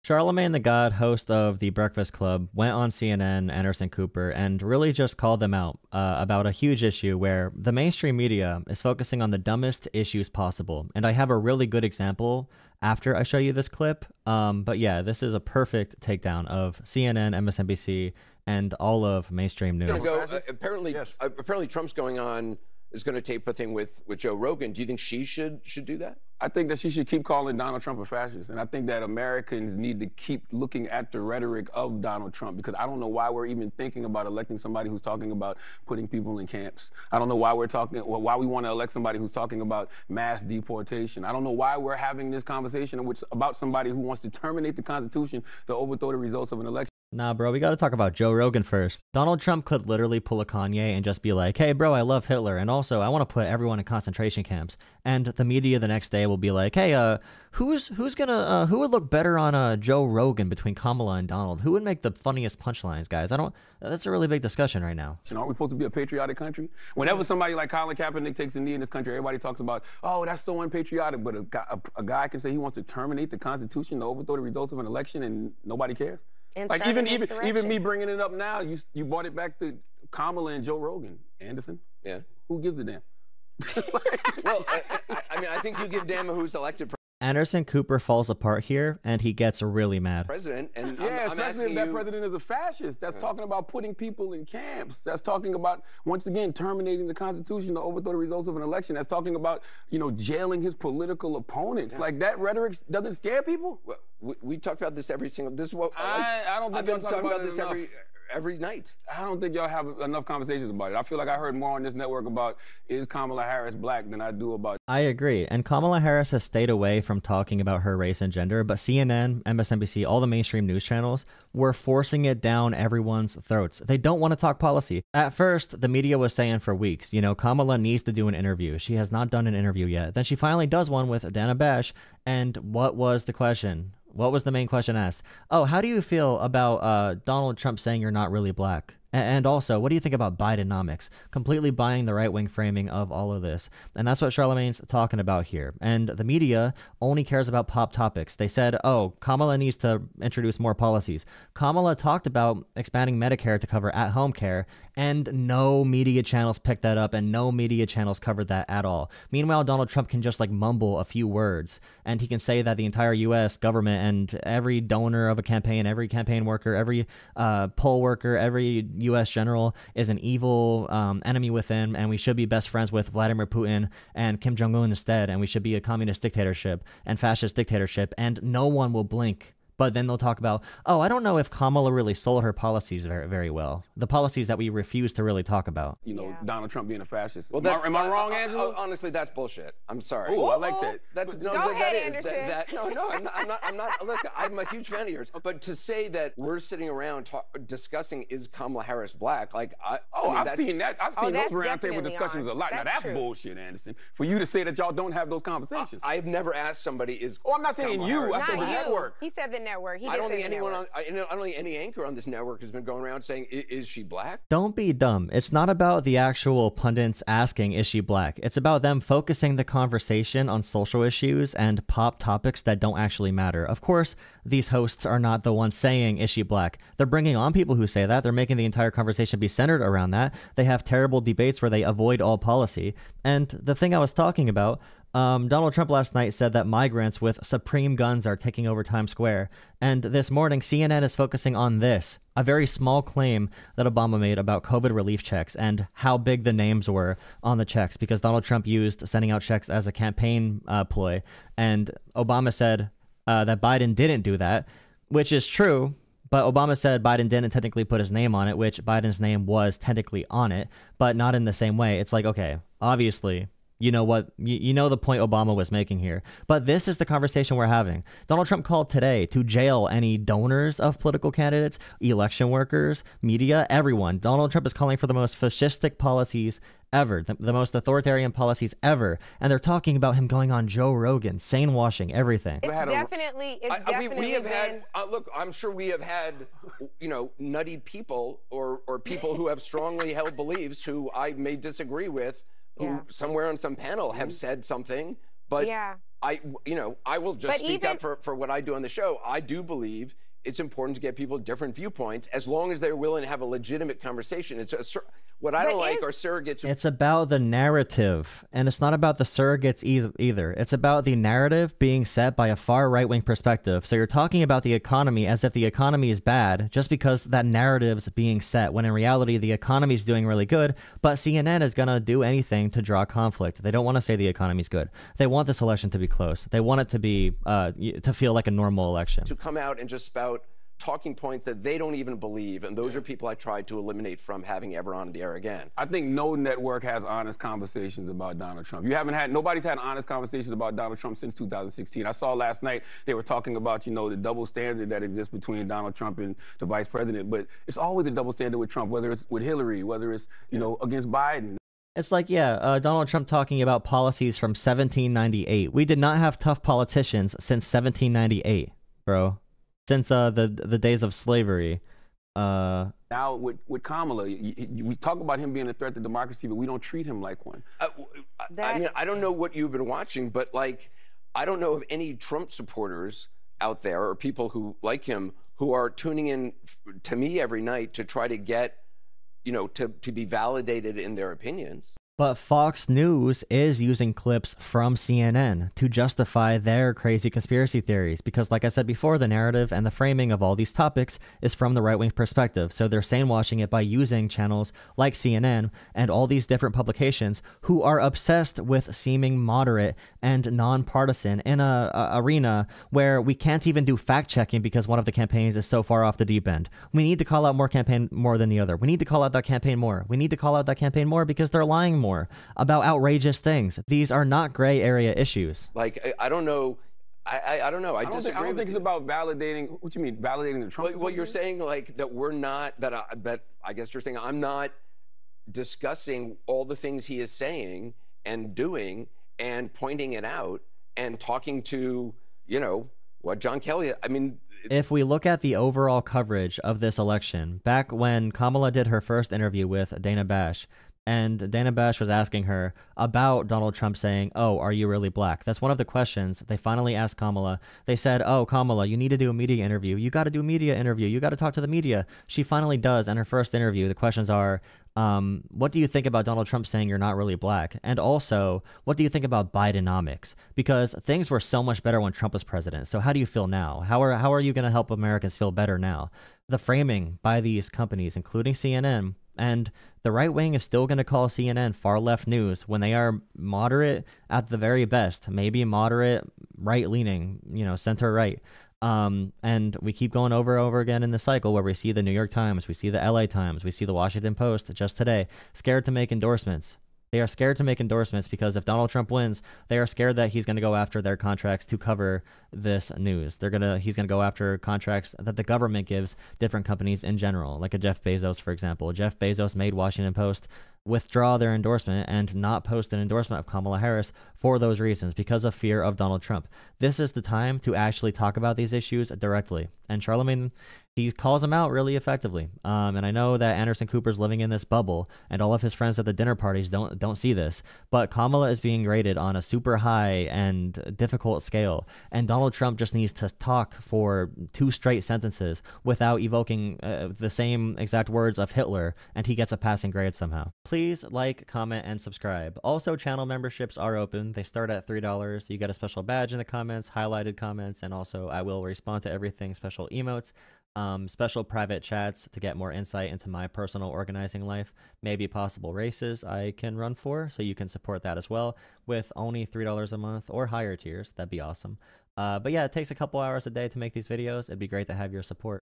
Charlamagne the God, host of The Breakfast Club, went on CNN, Anderson Cooper, and really just called them out about a huge issue where the mainstream media is focusing on the dumbest issues possible. And I have a really good example after I show you this clip. But yeah, this is a perfect takedown of CNN, MSNBC, and all of mainstream news. Apparently Trump's is going to tape a thing with Joe Rogan. Do you think she should do that? I think that she should keep calling Donald Trump a fascist. And I think that Americans need to keep looking at the rhetoric of Donald Trump, because I don't know why we're even thinking about electing somebody who's talking about putting people in camps. I don't know why why we want to elect somebody who's talking about mass deportation. I don't know why we're having this conversation about somebody who wants to terminate the Constitution to overthrow the results of an election. Nah, bro, we gotta talk about Joe Rogan first. Donald Trump could literally pull a Kanye and just be like, hey, bro, I love Hitler, and also I want to put everyone in concentration camps. And the media the next day will be like, hey, who would look better on Joe Rogan between Kamala and Donald? Who would make the funniest punchlines, guys? That's a really big discussion right now. Aren't we supposed to be a patriotic country? Whenever somebody like Colin Kaepernick takes a knee in this country, everybody talks about, oh, that's so unpatriotic. But a guy can say he wants to terminate the Constitution to overthrow the results of an election and nobody cares? Like even me bringing it up now, you brought it back to Kamala and Joe Rogan. Anderson? Yeah. Who gives a damn? Well, I think you give a damn who's elected Anderson Cooper falls apart here, and he gets really mad. President, and yeah, especially if that president is a fascist. That's talking about putting people in camps. That's talking about, once again, terminating the Constitution to overthrow the results of an election. That's talking about, jailing his political opponents. Yeah. Like, that rhetoric doesn't scare people. Well, we talk about this every single. This is what I don't think I've been talking about this every night. I don't think y'all have enough conversations about it. I feel like I heard more on this network about is Kamala Harris black than I do about. I agree. And Kamala Harris has stayed away from talking about her race and gender, but CNN, MSNBC, all the mainstream news channels were forcing it down everyone's throats. They don't want to talk policy. At first, the media was saying for weeks, Kamala needs to do an interview. She has not done an interview yet. Then she finally does one with Dana Bash. And what was the question? What was the main question asked? Oh, how do you feel about Donald Trump saying you're not really black? And also, what do you think about Bidenomics? Completely buying the right-wing framing of all of this. And that's what Charlamagne's talking about here. And the media only cares about pop topics. They said, oh, Kamala needs to introduce more policies. Kamala talked about expanding Medicare to cover at-home care, and no media channels picked that up, and no media channels covered that at all. Meanwhile, Donald Trump can just mumble a few words, and he can say that the entire U.S. government and every donor of a campaign, every campaign worker, every poll worker, every U.S. general is an evil enemy within, and we should be best friends with Vladimir Putin and Kim Jong-un instead, and we should be a communist dictatorship and fascist dictatorship, and no one will blink. But then they'll talk about, oh, I don't know if Kamala really sold her policies very, very well. The policies that we refuse to really talk about. Donald Trump being a fascist. Well, am I wrong, Angela? Honestly, that's bullshit. I'm sorry. Oh, I like that. I'm not. Look, I'm a huge fan of yours. But to say that we're sitting around discussing is Kamala Harris black, I've seen that. I've seen those roundtable discussions a lot. Now that's bullshit, Anderson. For you to say that y'all don't have those conversations. I've never asked somebody is. Oh, I'm not saying you. I said the network. He said the network. I don't think anyone I don't think any anchor on this network has been going around saying, is she black? Don't be dumb. It's not about the actual pundits asking, is she black? It's about them focusing the conversation on social issues and pop topics that don't actually matter. Of course, these hosts are not the ones saying, is she black? They're bringing on people who say that. They're making the entire conversation be centered around that. They have terrible debates where they avoid all policy. And the thing I was talking about, Donald Trump last night said that migrants with supreme guns are taking over Times Square. And this morning, CNN is focusing on this, a very small claim that Obama made about COVID relief checks and how big the names were on the checks, because Donald Trump used sending out checks as a campaign ploy. And Obama said that Biden didn't do that, which is true. But Obama said Biden didn't technically put his name on it, which Biden's name was technically on it, but not in the same way. It's like, okay, obviously, you know what? You know the point Obama was making here. But this is the conversation we're having. Donald Trump called today to jail any donors of political candidates, election workers, media, everyone. Donald Trump is calling for the most fascistic policies ever, the most authoritarian policies ever. And they're talking about him going on Joe Rogan, sane washing, everything. It's definitely we have had, look, I'm sure we have had, nutty people or people who have strongly held beliefs who I may disagree with, who somewhere on some panel have said something, but I will just speak up for what I do on the show. I do believe it's important to get people different viewpoints as long as they're willing to have a legitimate conversation. What I don't like are surrogates. It's about the narrative, and it's not about the surrogates either. It's about the narrative being set by a far right-wing perspective. So you're talking about the economy as if the economy is bad just because that narrative's being set, when in reality the economy's doing really good, but CNN is going to do anything to draw conflict. They don't want to say the economy's good. They want this election to be close. They want it to be to feel like a normal election. To come out and just spout talking points that they don't even believe, and those are people I tried to eliminate from having ever on the air again. I think no network has honest conversations about Donald Trump. Nobody's had honest conversations about Donald Trump since 2016. I saw last night they were talking about, the double standard that exists between Donald Trump and the vice president, but it's always a double standard with Trump, whether it's with Hillary, whether it's, against Biden. It's like, Donald Trump talking about policies from 1798. We did not have tough politicians since 1798, bro. Since the days of slavery. Now with Kamala, we talk about him being a threat to democracy, but we don't treat him like one. I don't know what you've been watching, but I don't know of any Trump supporters out there or people who like him who are tuning in to me every night to try to get, to be validated in their opinions. But Fox News is using clips from CNN to justify their crazy conspiracy theories because, like I said before, the narrative and the framing of all these topics is from the right-wing perspective. So they're sandwashing it by using channels like CNN and all these different publications who are obsessed with seeming moderate and nonpartisan in a arena where we can't even do fact-checking because one of the campaigns is so far off the deep end. We need to call out more campaign more than the other. We need to call out that campaign more. We need to call out that campaign more because they're lying more about outrageous things. These are not gray area issues. I don't know. I don't know. I disagree. I don't think it's about validating. What do you mean, validating the Trump? Well, you're saying that we're not. That I guess you're saying I'm not discussing all the things he is saying and doing and pointing it out and talking to what John Kelly. If we look at the overall coverage of this election, back when Kamala did her first interview with Dana Bash, and Dana Bash was asking her about Donald Trump saying, "Oh, are you really black?" That's one of the questions they finally asked Kamala. They said, "Oh, Kamala, you need to do a media interview. You got to do a media interview. You got to talk to the media." She finally does. In her first interview, the questions are, what do you think about Donald Trump saying you're not really black? And also, what do you think about Bidenomics? Because things were so much better when Trump was president. So how do you feel now? How are you going to help Americans feel better now? The framing by these companies, including CNN, and the right wing is still going to call CNN far left news when they are moderate at the very best, maybe moderate right leaning, center right. And we keep going over and over again in the cycle where we see the New York Times, we see the LA Times, we see the Washington Post just today, scared to make endorsements. They are scared to make endorsements because if Donald Trump wins, they are scared that he's going to go after their contracts to cover this news. He's going to go after contracts that the government gives different companies in general, like a Jeff Bezos, for example. Jeff Bezos made Washington Post withdraw their endorsement and not post an endorsement of Kamala Harris for those reasons, because of fear of Donald Trump. This is the time to actually talk about these issues directly. And Charlamagne, he calls them out really effectively. And I know that Anderson Cooper's living in this bubble, and all of his friends at the dinner parties don't see this. But Kamala is being graded on a super high and difficult scale, and Donald Trump just needs to talk for 2 straight sentences without evoking the same exact words of Hitler, and he gets a passing grade somehow. Please like, comment, and subscribe. Also, channel memberships are open. They start at $3. You get a special badge in the comments, highlighted comments, and also I will respond to everything, special emotes, special private chats to get more insight into my personal organizing life, maybe possible races I can run for, so you can support that as well with only $3 a month or higher tiers. That'd be awesome. But yeah, it takes a couple hours a day to make these videos. It'd be great to have your support.